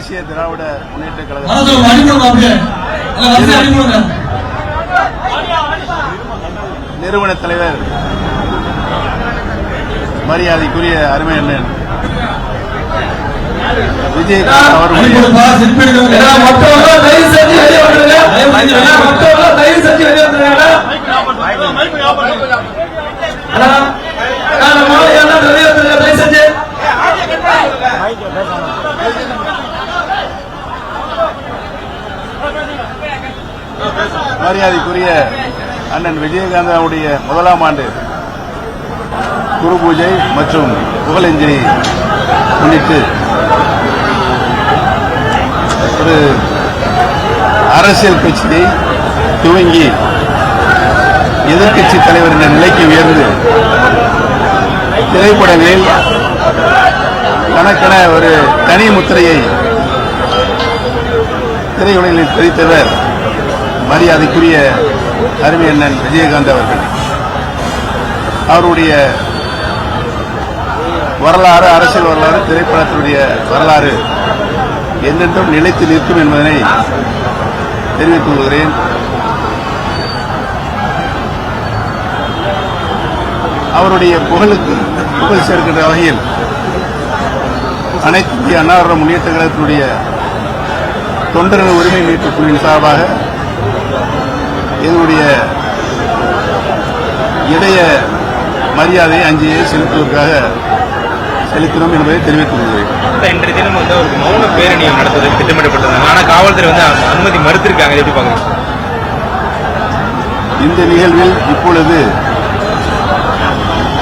தேசிய திராவிட முன்னேற்ற கழக நிறுவன தலைவர் மரியாதைக்குரிய அருமை அண்ணன் விஜயகாந்த் அவர்களுடைய மரியாதைக்குரிய அண்ணன் விஜயகாந்த் அவருடைய முதலாம் ஆண்டு குரு பூஜை மற்றும் புகழஞ்சலி முன்னிட்டு ஒரு அரசியல் கட்சியை துவங்கி எதிர்க்கட்சி தலைவர் என்ற நிலைக்கு உயர்ந்து திரைப்படங்களில் தனக்கென ஒரு தனி முத்திரையை திரையுலகில் பதித்தவர் மரியாதைக்குரிய அருமை அண்ணன் விஜயகாந்த் அவர்கள். அவருடைய வரலாறு, அரசியல் வரலாறு, திரைப்படத்தினுடைய வரலாறு என்றென்றும் நிலைத்து நிற்கும் என்பதனை தெரிவித்துக் கொள்கிறேன். அவருடைய புகழ் சேர்க்கின்ற வகையில் அனைத்து இந்திய அண்ணா திராவிட முன்னேற்ற கழகத்தினுடைய தொண்டர்கள் உரிமை மீட்புக் குழுவின் சார்பாக இதனுடைய இதய மரியாதை அஞ்சலியை செலுத்துவதற்காக செலுத்தினோம் என்பதை தெரிவித்துக் கொள்கிறேன். இன்றைய தினம் ஒரு மௌன பேரணி நடத்துவதற்கு திட்டமிடப்பட்டிருந்தாங்க. ஆனால் காவல்துறை அனுமதி மறுத்திருக்காங்க. எப்படி பார்க்குறீங்க? இந்த நிகழ்வில் இப்பொழுது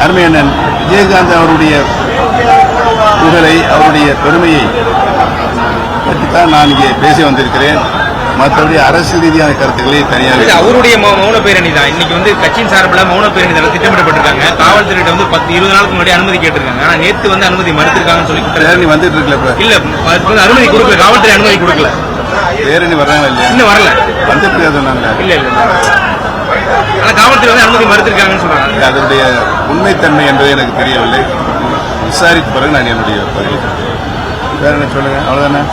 அருமை அண்ணன் விஜயகாந்த் அவருடைய புகழை, அவருடைய பெருமையை பற்றித்தான் நான் இங்கே பேசி வந்திருக்கிறேன். மற்றபடி அரசியல் ரீதியான கருத்துக்களை தனியாக அவருடைய மௌன பேரணி தான் இன்னைக்கு கட்சியின் சார்பில் மௌன பேரணி திட்டமிடப்பட்டிருக்காங்க. காவல்துறையிட்ட 10-20 நாளுக்கு முன்னாடி அனுமதி கேட்டிருக்காங்க. ஆனா நேற்று அனுமதி மறுத்திருக்காங்கன்னு சொல்லி பேரணி வந்துட்டு இருக்கல. இல்ல அனுமதி கொடுக்கல, காவல்துறை அனுமதி கொடுக்கல. பேரணி வர்றாங்க இல்லையா? இன்னும் வரல, வந்துட்டு சொன்னாங்க. இல்ல ஆனா காவல்துறை அனுமதி மறுத்திருக்காங்கன்னு சொல்றாங்க. அதனுடைய உண்மைத்தன்மை என்பது எனக்கு தெரியவில்லை. விசாரித்த பிறகு நான் என்னுடைய பதிவு வேற என்ன சொல்லுங்க. அவ்வளவுதானே.